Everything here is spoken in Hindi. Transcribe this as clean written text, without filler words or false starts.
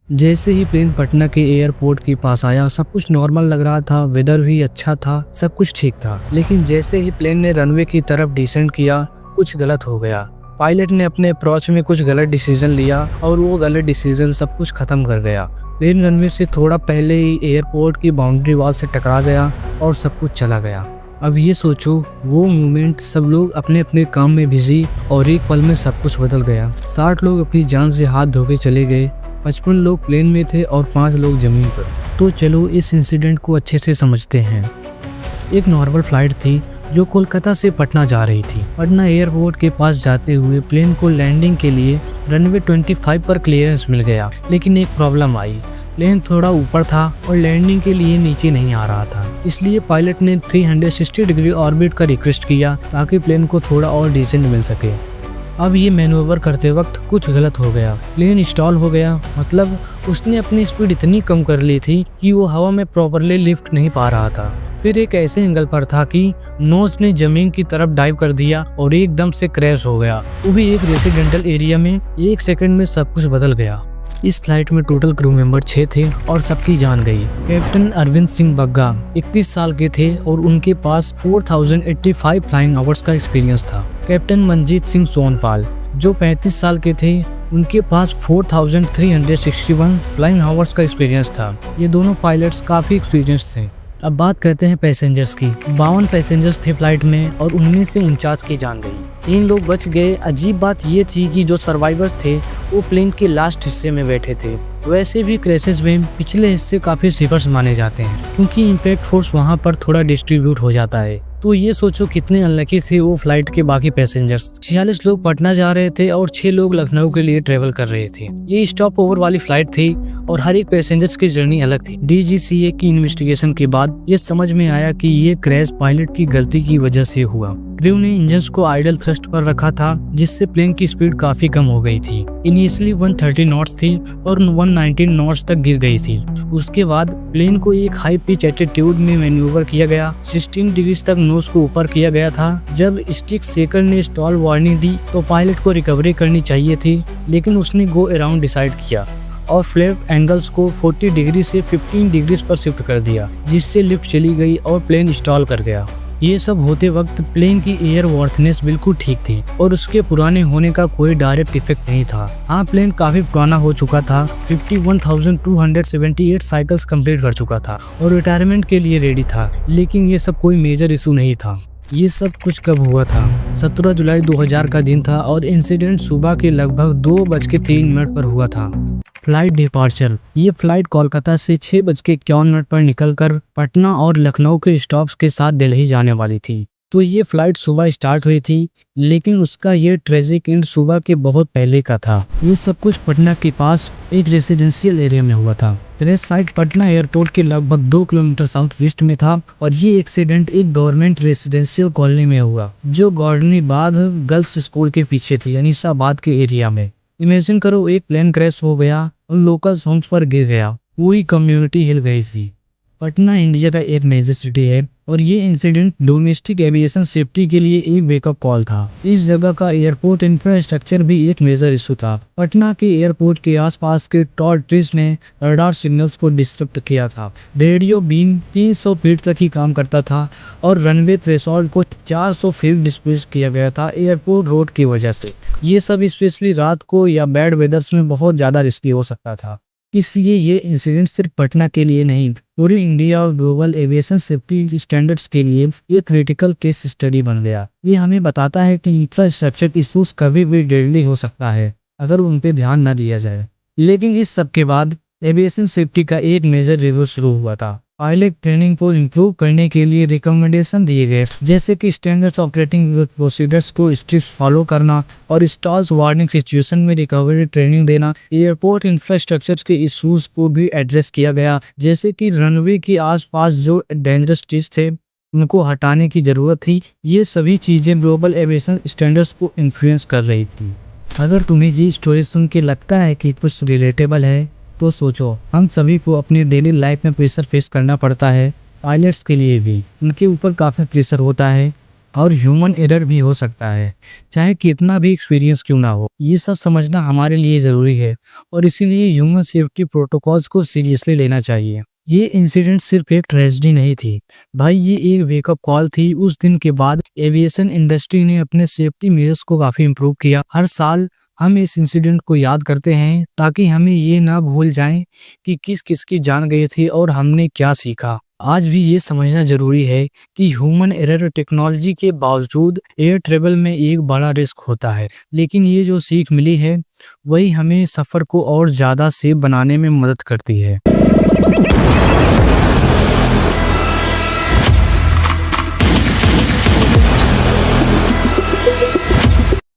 जैसे ही प्लेन पटना के एयरपोर्ट के पास आया, सब कुछ नॉर्मल लग रहा था, वेदर भी अच्छा था, सब कुछ ठीक था। लेकिन जैसे ही प्लेन ने रनवे की तरफ डिसेंड किया, कुछ गलत हो गया। पायलट ने अपने अप्रोच में कुछ गलत डिसीजन लिया और वो गलत डिसीजन सब कुछ खत्म कर गया। प्लेन रनवे से थोड़ा पहले ही एयरपोर्ट की बाउंड्री वॉल से टकरा गया और सब कुछ चला गया। अब ये सोचो, वो मोमेंट, सब लोग अपने अपने काम में बिजी और एक पल में सब कुछ बदल गया। 60 लोग अपनी जान से हाथ धो के चले गए, 55 लोग प्लेन में थे और 5 लोग जमीन पर। तो चलो इस इंसिडेंट को अच्छे से समझते हैं। एक नॉर्मल फ्लाइट थी जो कोलकाता से पटना जा रही थी। पटना एयरपोर्ट के पास जाते हुए प्लेन को लैंडिंग के लिए रनवे 25 पर क्लियरेंस मिल गया, लेकिन एक प्रॉब्लम आई। प्लेन थोड़ा ऊपर था और लैंडिंग के लिए नीचे नहीं आ रहा था। इसलिए पायलट ने 360 डिग्री ऑर्बिट का रिक्वेस्ट किया ताकि प्लेन को थोड़ा और डिसेंट मिल सके। अब ये मैनूवर करते वक्त कुछ गलत हो गया, प्लेन स्टॉल हो गया। मतलब उसने अपनी स्पीड इतनी कम कर ली थी कि वो हवा में प्रॉपरली लिफ्ट नहीं पा रहा था। फिर एक ऐसे एंगल पर था कि नोज ने जमीन की तरफ डाइव कर दिया और एकदम से क्रैश हो गया, वो भी एक रेसिडेंटल एरिया में। 1 सेकंड में सब कुछ बदल गया। इस फ्लाइट में टोटल क्रू मेंबर 6 थे और सबकी जान गई। कैप्टन अरविंद सिंह बग्गा 31 साल के थे और उनके पास 4085 फ्लाइंग आवर्स का एक्सपीरियंस था। कैप्टन मनजीत सिंह सोनपाल जो 35 साल के थे, उनके पास 4361 फ्लाइंग आवर्स का एक्सपीरियंस था। ये दोनों पायलट्स काफी एक्सपीरियंस थे। अब बात करते हैं पैसेंजर्स की। 52 पैसेंजर्स थे फ्लाइट में और 19 से 49 की जान गई। 3 लोग बच गए। अजीब बात ये थी कि जो सर्वाइवर्स थे वो प्लेन के लास्ट हिस्से में बैठे थे। वैसे भी क्रैशेस में पिछले हिस्से काफी सेफर्स माने जाते हैं क्योंकि इम्पैक्ट फोर्स वहाँ पर थोड़ा डिस्ट्रीब्यूट हो जाता है। तो ये सोचो कितने अनलकी थे वो फ्लाइट के बाकी पैसेंजर्स। 46 लोग पटना जा रहे थे और 6 लोग लखनऊ के लिए ट्रेवल कर रहे थे। ये स्टॉप ओवर वाली फ्लाइट थी और हर एक पैसेंजर्स की जर्नी अलग थी। DGCA की इन्वेस्टिगेशन के बाद ये समझ में आया कि ये क्रैश पायलट की गलती की वजह से हुआ। क्रू ने इंजन्स को आइडल थ्रस्ट पर रखा था जिससे प्लेन की स्पीड काफी कम हो गई थी। इनिशियली 130 नॉट्स थी और 119 नॉट्स तक गिर गई थी। उसके बाद प्लेन को एक हाई पिच एटीट्यूड में मैन्यूवर किया गया। 16 डिग्री तक नोज को ऊपर किया गया था। जब स्टिक शेकर ने स्टॉल वार्निंग दी तो पायलट को रिकवरी करनी चाहिए थी, लेकिन उसने गो अराउंड डिसाइड किया और फ्लैप एंगल्स को 40 डिग्री से 15 डिग्री पर शिफ्ट कर दिया, जिससे लिफ्ट चली गई और प्लेन स्टॉल कर गया। ये सब होते वक्त प्लेन की एयर वर्थनेस बिल्कुल ठीक थी और उसके पुराने होने का कोई डायरेक्ट इफेक्ट नहीं था। हाँ, प्लेन काफी पुराना हो चुका था, 51,278 साइकिल्स कंप्लीट कर चुका था और रिटायरमेंट के लिए रेडी था, लेकिन ये सब कोई मेजर इशू नहीं था। ये सब कुछ कब हुआ था? 17 जुलाई 2000 का दिन था और इंसिडेंट सुबह के लगभग 2:03 पर हुआ था। Flight departure. ये फ्लाइट कोलकाता से 6:51 पर निकलकर पटना और लखनऊ के स्टॉप्स के साथ दिल्ली जाने वाली थी। तो ये फ्लाइट सुबह स्टार्ट हुई थी, लेकिन उसका ये ट्रेजिक एंड सुबह के बहुत पहले का था। ये सब कुछ पटना के पास एक रेसिडेंशियल एरिया में हुआ था। क्रैश साइट पटना एयरपोर्ट के लगभग 2 किलोमीटर साउथ वेस्ट में था और ये एक्सीडेंट एक गवर्नमेंट रेसिडेंशियल कॉलोनी में हुआ जो गौरनीबाग गर्ल्स स्कूल के पीछे थी, अनीसाबाद के एरिया में। इमेजिन करो, एक प्लेन क्रैश हो गया और लोकल होम्स पर गिर गया, पूरी कम्युनिटी हिल गई थी। पटना इंडिया का एक मेजर सिटी है और ये इंसिडेंट डोमेस्टिक एविएशन सेफ्टी के लिए एक वेकअप कॉल था। इस जगह का एयरपोर्ट इंफ्रास्ट्रक्चर भी एक मेजर इशू था। पटना के एयरपोर्ट के आसपास के टॉल ट्रीज ने रडार सिग्नल्स को डिस्टर्ब किया था। रेडियो बीम 300 फीट तक ही काम करता था और रनवे थ्रेशोल्ड को 400 फीट डिस्प्लेस किया गया था एयरपोर्ट रोड की वजह से। ये सब स्पेशली रात को या बैड वेदर्स में बहुत ज्यादा रिस्की हो सकता था। इसलिए ये इंसिडेंट सिर्फ पटना के लिए नहीं, पूरी इंडिया और ग्लोबल एविएशन सेफ्टी स्टैंडर्ड्स के लिए एक क्रिटिकल केस स्टडी बन गया। ये हमें बताता है कि इंफ्रास्ट्रक्चर इशूज कभी भी डेडली हो सकता है अगर उन पे ध्यान न दिया जाए। लेकिन इस सब के बाद एविएशन सेफ्टी का एक मेजर रिव्यू शुरू हुआ था। पायलट ट्रेनिंग को इम्प्रूव करने के लिए रिकमेंडेशन दिए गए, जैसे कि स्टैंडर्ड्स ऑपरेटिंग प्रोसीजर्स को स्ट्रिक्ट फॉलो करना और स्टॉल्स वार्निंग सिचुएशन में रिकवरी ट्रेनिंग देना। एयरपोर्ट इंफ्रास्ट्रक्चर के इश्यूज को भी एड्रेस किया गया, जैसे कि रनवे के आसपास जो डेंजरस ट्रीज थे उनको हटाने की जरूरत थी। ये सभी चीजें ग्लोबल एविएशन स्टैंडर्ड्स को इन्फ्लुएंस कर रही थी। अगर तुम्हें ये स्टोरी सुन के लगता है कि कुछ रिलेटेबल है तो सोचो, हम सभी को अपनी डेली लाइफ में प्रेशर फेस करना पड़ता है। पायलट्स के लिए भी उनके ऊपर काफ़ी प्रेशर होता है और ह्यूमन एरर भी हो सकता है, चाहे कितना भी एक्सपीरियंस क्यों ना हो। ये सब समझना हमारे लिए ज़रूरी है और इसीलिए ह्यूमन सेफ्टी प्रोटोकॉल्स को सीरियसली लेना चाहिए। ये इंसिडेंट सिर्फ एक ट्रेजेडी नहीं थी भाई, ये एक वेकअप कॉल थी। उस दिन के बाद एविएशन इंडस्ट्री ने अपने सेफ्टी मेजर्स को काफ़ी इम्प्रूव किया। हर साल हम इस इंसिडेंट को याद करते हैं ताकि हमें ये ना भूल जाएं कि किस किस की जान गई थी और हमने क्या सीखा। आज भी ये समझना जरूरी है कि ह्यूमन एरर टेक्नोलॉजी के बावजूद एयर ट्रेवल में एक बड़ा रिस्क होता है, लेकिन ये जो सीख मिली है वही हमें सफ़र को और ज़्यादा सेफ बनाने में मदद करती है।